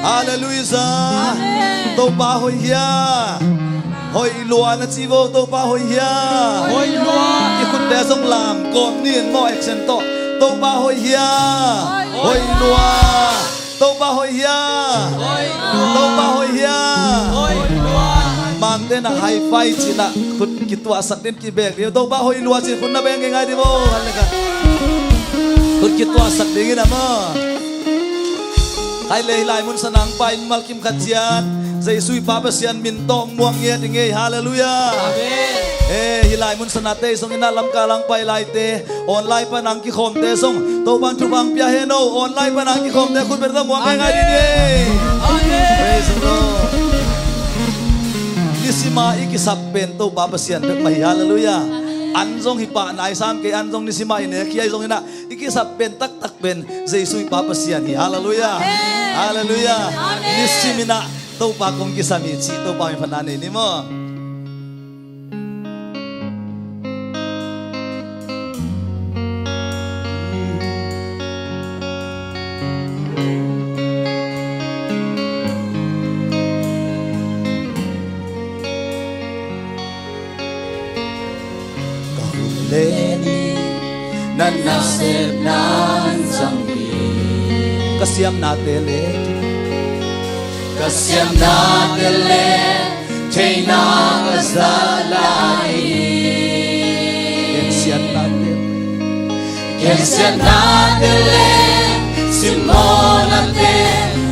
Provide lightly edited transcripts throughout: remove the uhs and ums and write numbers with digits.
Hallelujah. Tô ba hồi ya. Hồi lúa na chi vô tô ba hồi ya. Hồi lúa. Cái con té giống làm còn niên mọi action to. Tô ba hồi ya. Hồi lúa. Tô ba hồi ya. Tô ba hồi ya. Mang tên là high five chỉ là khun kitua sắc đến kỳ bèn điều tô ba hồi lúa chỉ khun na bèn ngay đi vô. Khun kitua sắc đến cái nào mà. Hai lei lai mun sanang pai malkim khachian Jesu papa sian min tong muang ye dinge hallelujah amen hilai mun sanate song ina lam ka lang pai lai te online panang ki khom te song to ban tu bang pia he no online panang ki khom te khun ber da muang ngai di ni amen praise the Lord nisima ikisap pen to papa sian bek mai hallelujah anjong hipa nai sam ke anjong nisima ine khiai jong ina ikisap pen tak tak pen Jesu papa sian hi hallelujah hallelujah nisimina to pa kong kisami chi to pa mi phanane ni mo nan nasib nan zambi kasiam na tele Teina azalai Kensian na tele Simona te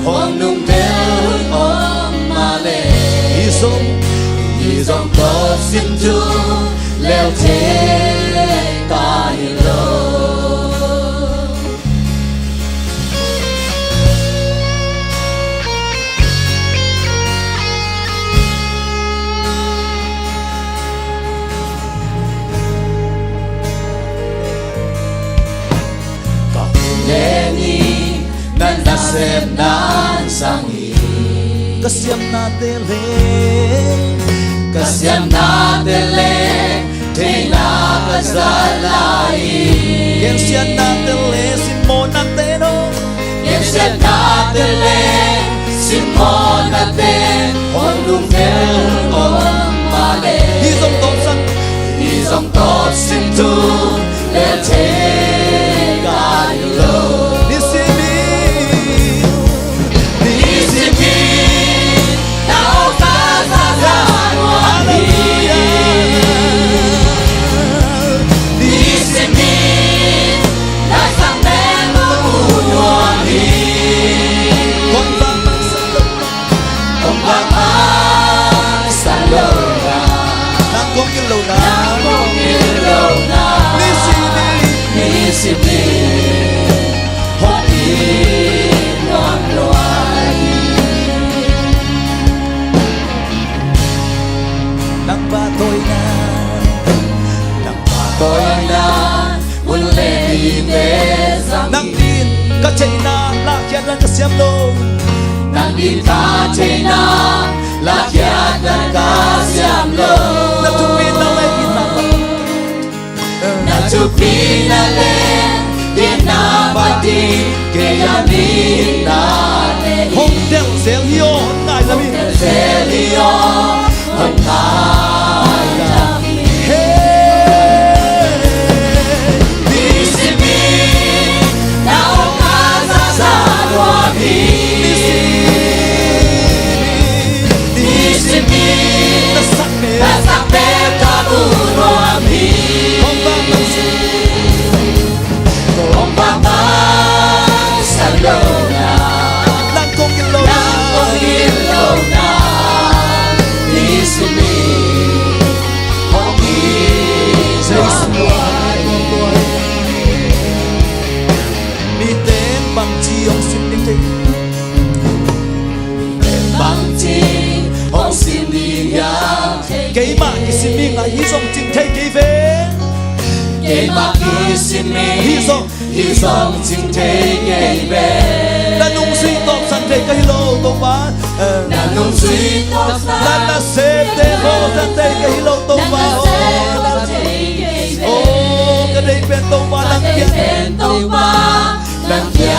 Honung del om male Izong tot sintu Leo te kahilo Nasib nan sangi kasiam na tele Teina azalai Kensian na tele Simona te no Kensian na tele Simona te Honung del om male Izong tot sintu Lel te kahilo kasiam lo Nandita Teina Lakiat dan kasiam lo Natupi na le Dinapati Kayami na le Hong del zelio Nai lami Zelio Hong nai lami Cây mạ kỳ xin mi ngài hy dòng chính thay cây về Cây mạ kỳ xin mi hy dòng chính thay cây về Đã nung suy tộc sẵn thay cây lô tông bá Đã nung suy tộc sẵn Đã xếp tê hô sẵn thay cây lô tông bá Ô cái đây bên tông bá lăng kia Lăng kia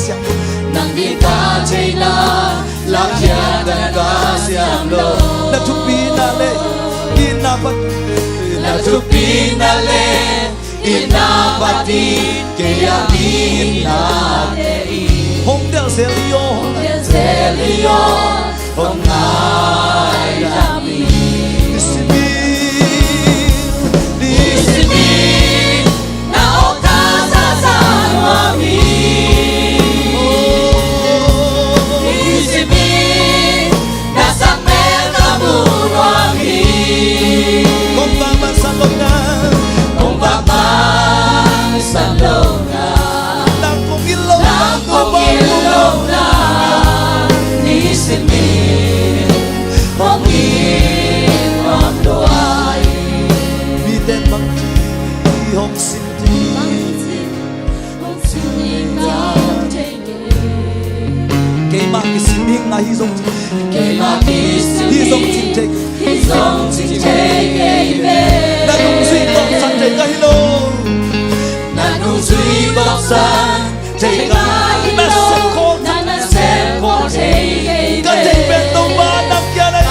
siam nang di ka chei na lang ya dan ka siam lo na thupi na le inapat na thupi na le inapati ke ya na te i hong del selio selio hong nai la mi disimi na o ta sa sa wa mi disimi na sa me ka mu wa mi kong ba sa lona kong ba sa lona nang kong ilo Ilona Nisimi Hongin Mamdoai biden bang hong sinti kay ma kisiming na hizong Kay makisimi hizong tintek Hizong Tinteke nanong sito sa te kahilo Nanong sui boksan Teka na se ko Nana se ko Teke ka te beto ba nang kaya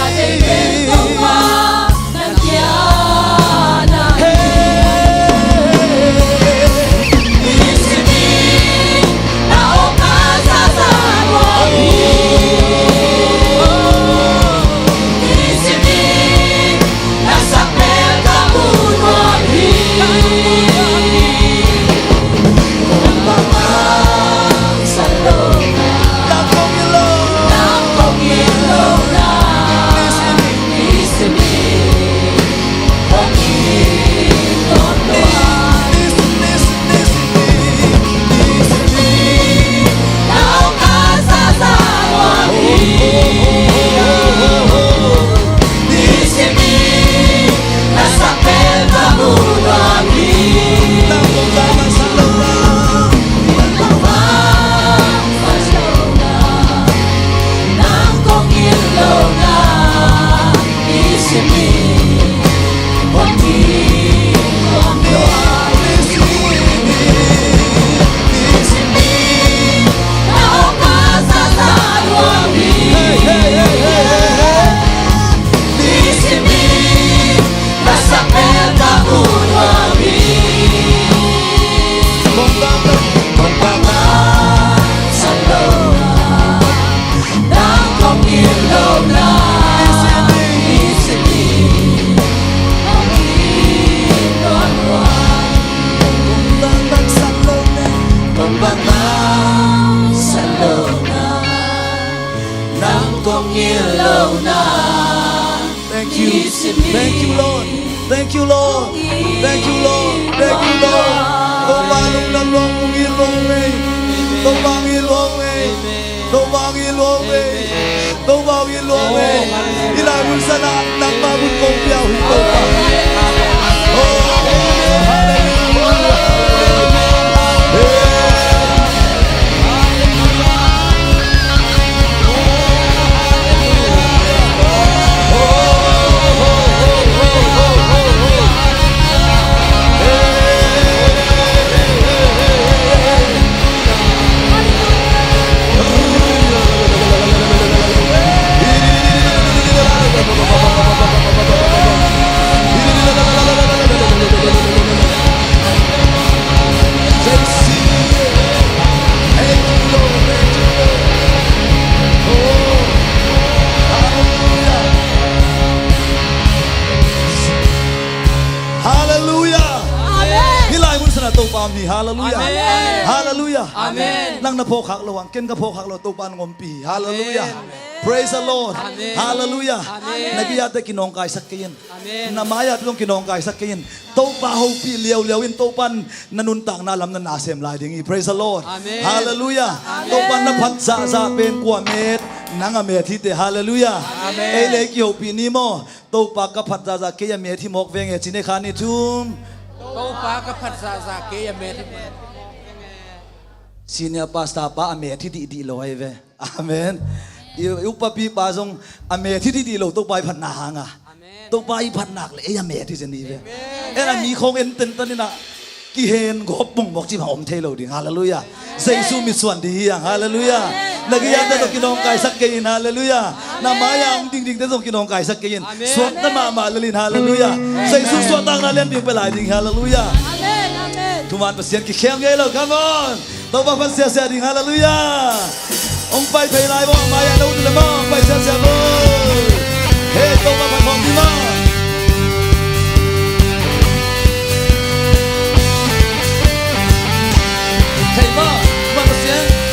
Thank you Lord Thank you Lord Thank you Lord Thank you Lord Tô ba lung nang long kung ilong may Tô bang ilong may Tô bang ilong may Tô bang ilong may Ilagul sa lahat ng mabut kong piyaw Tô ba Hallelujah Hallelujah Amen Nang napokak lawang ken kapokak lo tupan ngompi Hallelujah Praise the Lord Hallelujah Nagiyate kinongkay sakyin Namaya tulong kinongkay sakyin Topa hopi liaw liawin topan nanuntang na alam na nasem lai dingi Praise the Lord Hallelujah Topan na patsa sa pen kwamet nang amethite Hallelujah Ele ki hopi ni mo topa ka patsa sa kaya methi mok venge chine khani tum Tô pa ka phat sa sa ke ya me Senior pastor pa amethi di lo ai ve Amen Yêu papi pa song amethi di lo to pai phat na hanga To pai phat nak le amethi je ni ve Era mi khong en ten tan na ki hen go pung mok chi om thelo ding hallelujah Jesu mi suan di yang hallelujah lagi yang ta kinong kai sak ke in hallelujah na mayang ding ding ta kinong kai sak ke in suat na ma lalin hallelujah Jesu suat tang na len bi pelai ding hallelujah tuman pasien ki khem ge lo come on to ba pasien sia ding hallelujah ông bay thầy lại bo maya đâu đi làm bo bay sia sia bo hey to ba phong đi ma thầy ba ba pasien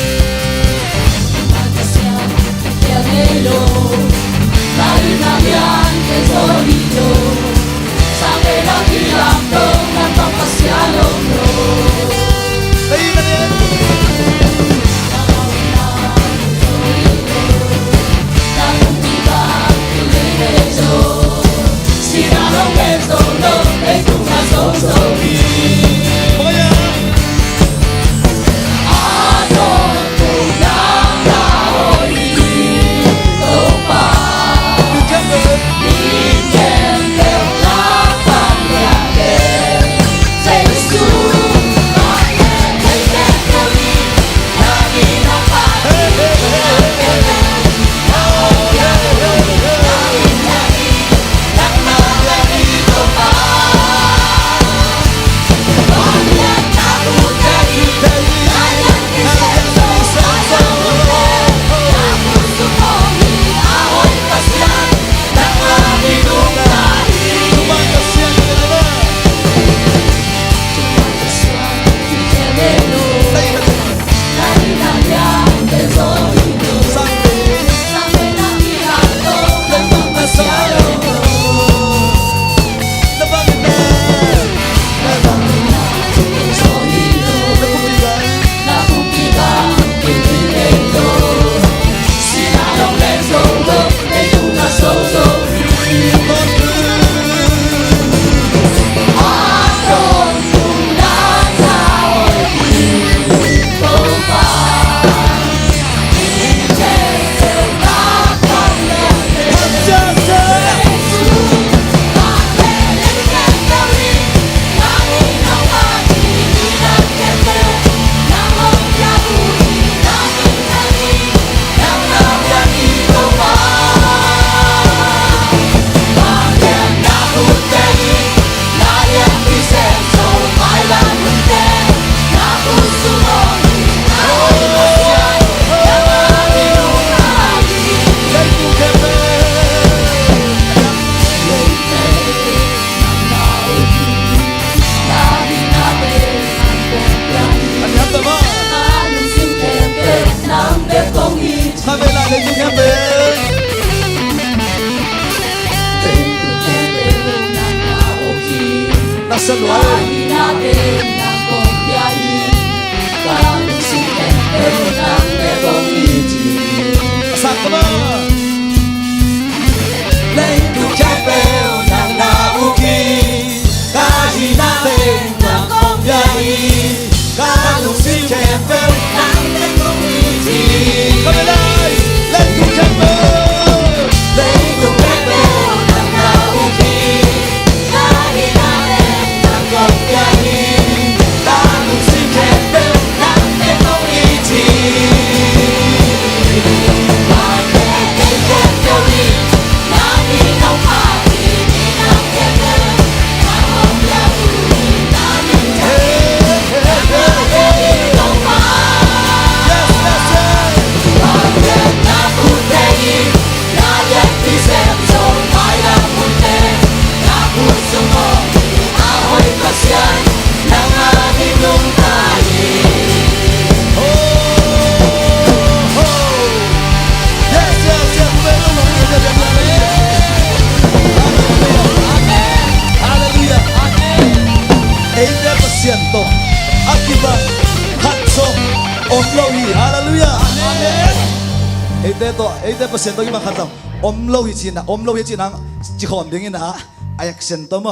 Ete pasien to gimana kata omlo hiji nang jikon dingin ha ayak sento mo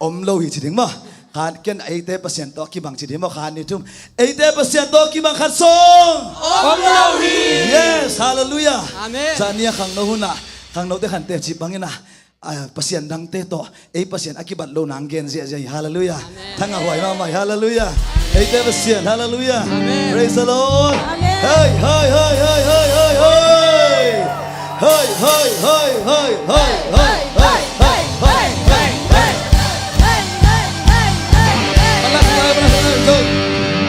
omlo hiji ding mo kan ken ete pasien to kibang cidi mo kan itu ete pasien to kibang katsong omlo hi yes hallelujah amen zania kang no huna kang no te kan te jibangin na pasien dang te to ei pasien akibat lo nang gen zia zia hallelujah thang a hoi ma mai hallelujah ei te pasien hallelujah praise the Lord hey hey hey hey hey hey hey hey hey hey hey hey hey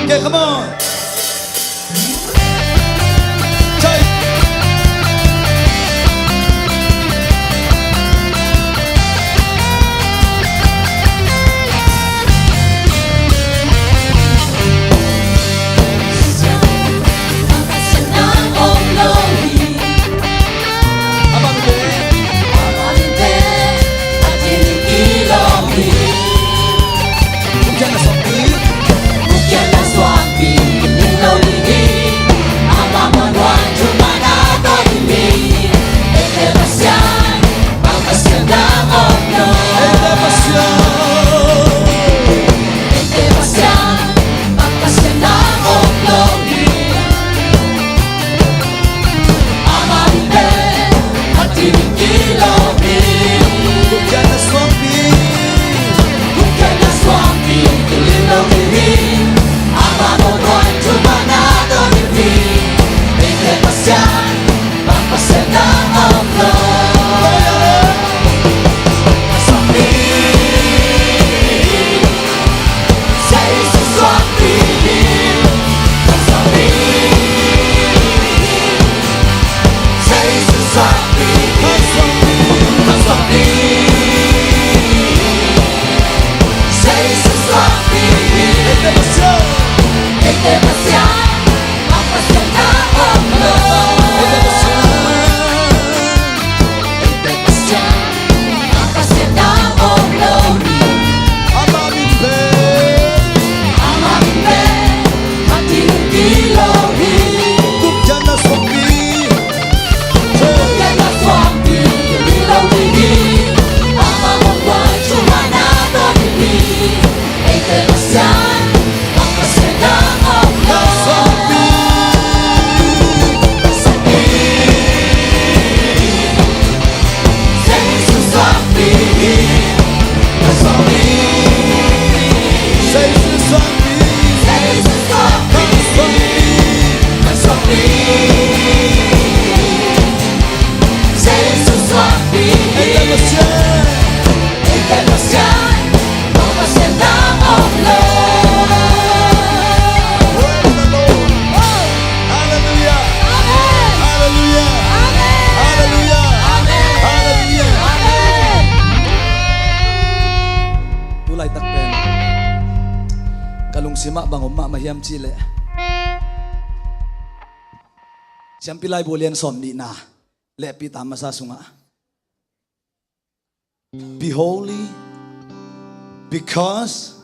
okay, come on. Sima bang umma mahiam chile Siampilai bolian somni na lepi tamasa sunga Be holy because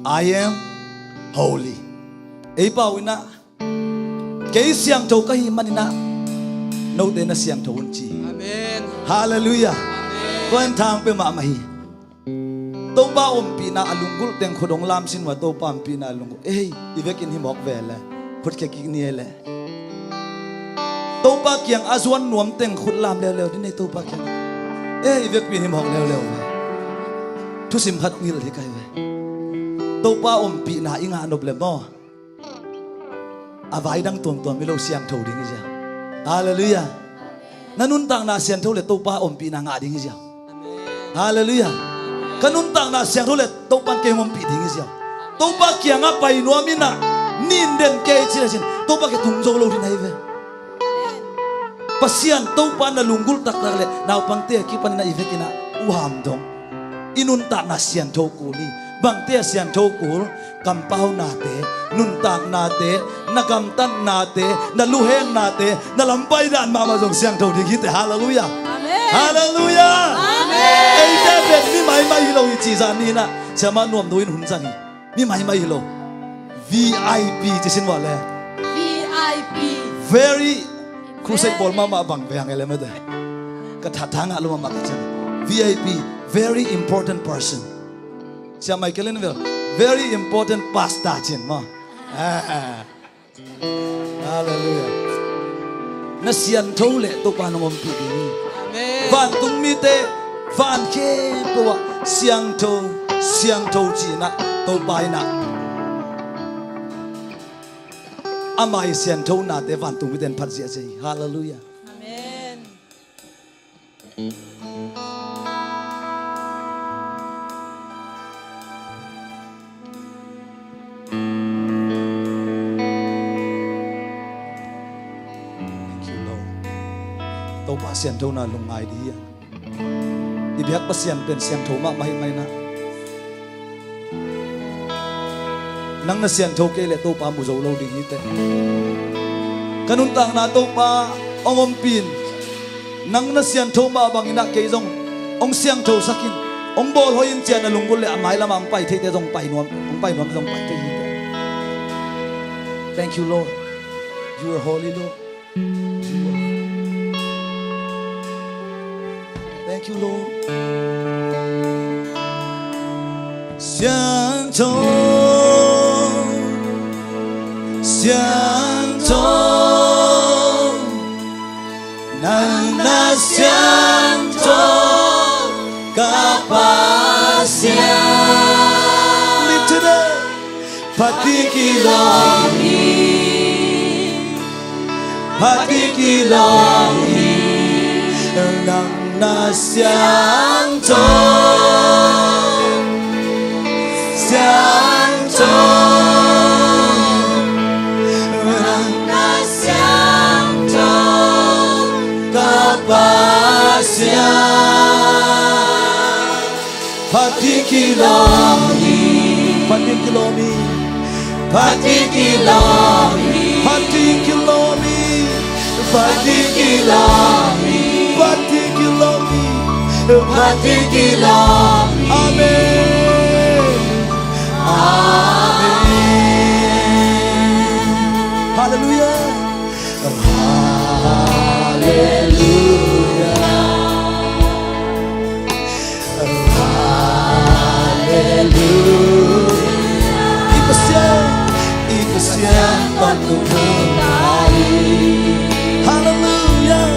I am holy Ei pawina Kei siang tau kahi manina No de na siang tau unchi Amen Hallelujah Kuan thang pe ma mahi Tau ba pina alungul teng khodong lam sin wa tau pa pina alungul ivekin himok vele khut ke ki ni le tau ba kyang azwan nuam teng khut lam le le ni tau ba kyang ivek pin himok le le thu sim khat ngil hi kai ve tau ba pina inga nob le mo avai dang tuam tuam milo siang thau ding ja hallelujah nanun tang na siang thau le tau ba pina nga ding ja hallelujah kanun tang na siang thole to pan ke mom pi ding is ya to ba kyang a pai no mina nin den ke chi sin to ba ke tung zo lo din hai ve pasian to pan na lungul tak tak le naw pang te ki pan na ive kina uham dong inun ta na sian tho ku ni bang te sian tho ku kam pau na te nun tak na te na gam tan na te na lu heng na te na lampai dan ma ma jong siang tho ding hi te hallelujah hallelujah Ei David mi mai lo chi za ni na chama nuam doin hun za ni mi mai lo VIP chi sin wa le VIP very crusade bol mama bang bang ele me de ka tha thanga lo mama ka chen VIP very important person chama kelen very important pastor chen ma hallelujah na sian tho le to pa nong om pi ni van tung mi te van ke pewa siang to chi na to pai na amai sian to na te van tung den phat sia sei hallelujah Amen. thank you Lord to pa sian to na lungai di ya ibyak pa sian pen siang to ma mai mai na nang na sian to ke le to pa mu zo lo ding ni te kanun tang na to pa ongom pin nang na sian to ma bang ina ke zong ong siang to sakin ong bol hoin chen na lungul le amai lama ang pai the te zong pai nuam zong pai te hi te thank you Lord you are holy Lord thank you Lord siang to nang na siang to kapasya lift today patikilohi nang na siang to kapasya patikilohi amen hallelujah ipasian patutunay hallelujah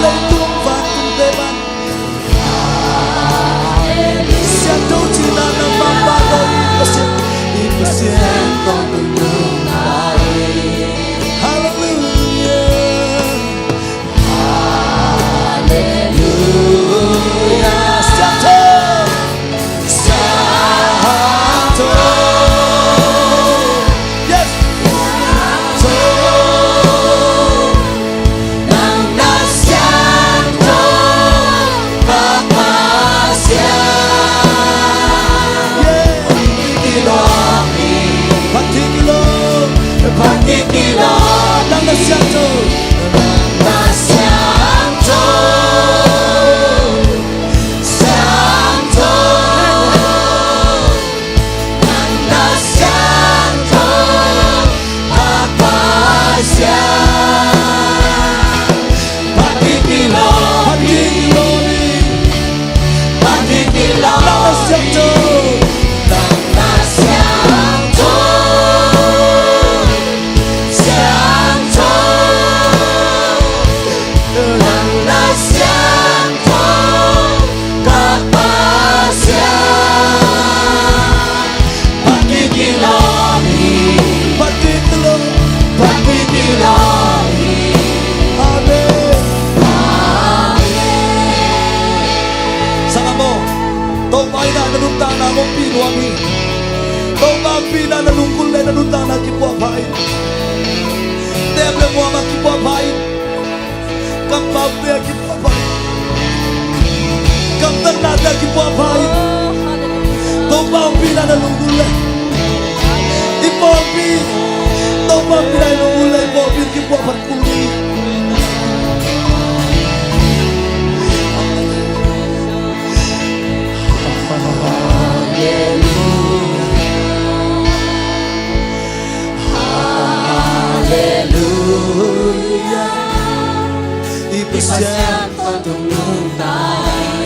lấy tuông và tung tê ban siang to chỉ là nằm băng ba đôi ipasian patutunay hallelujah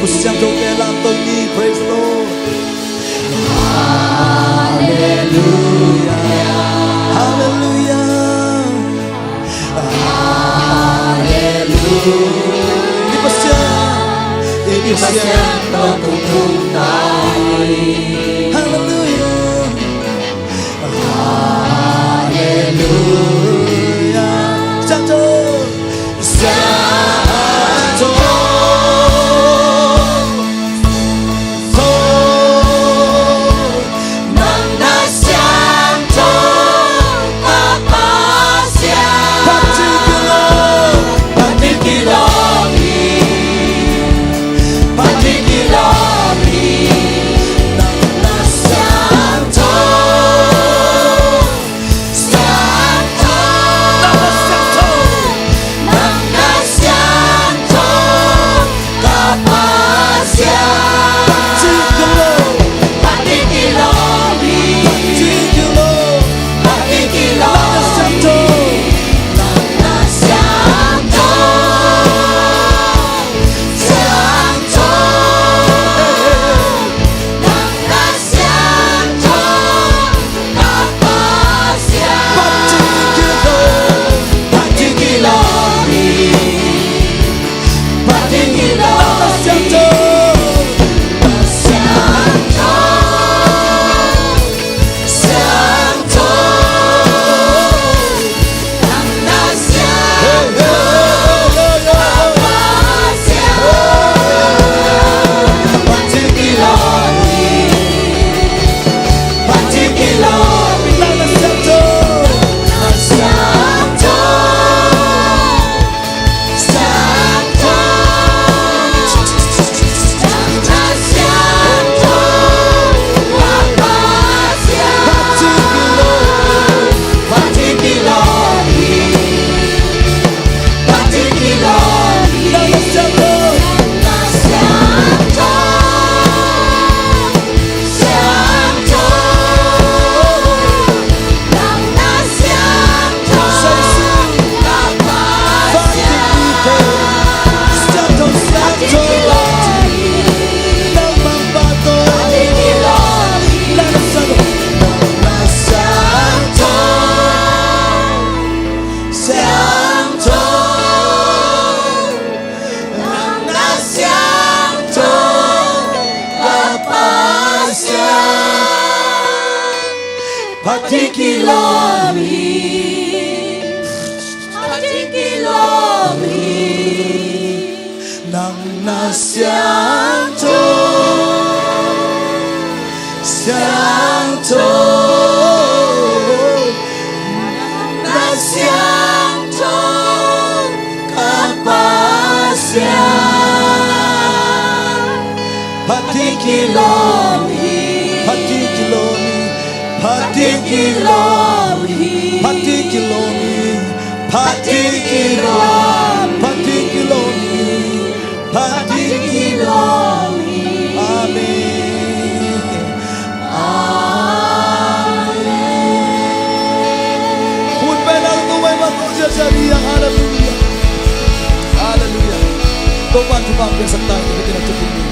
Pusiang to kelam to ni praise the Lord hallelujah hallelujah 让那相同，相同，那相同kapasya hati kilomi hati kilomi hati kilomi hati kilomi hati kilomi hati kilomi hati kilomi amin amin kun benar tumay manusia syariah haleluya haleluya Tuhan Tuhan yang sertai kita dengan cukup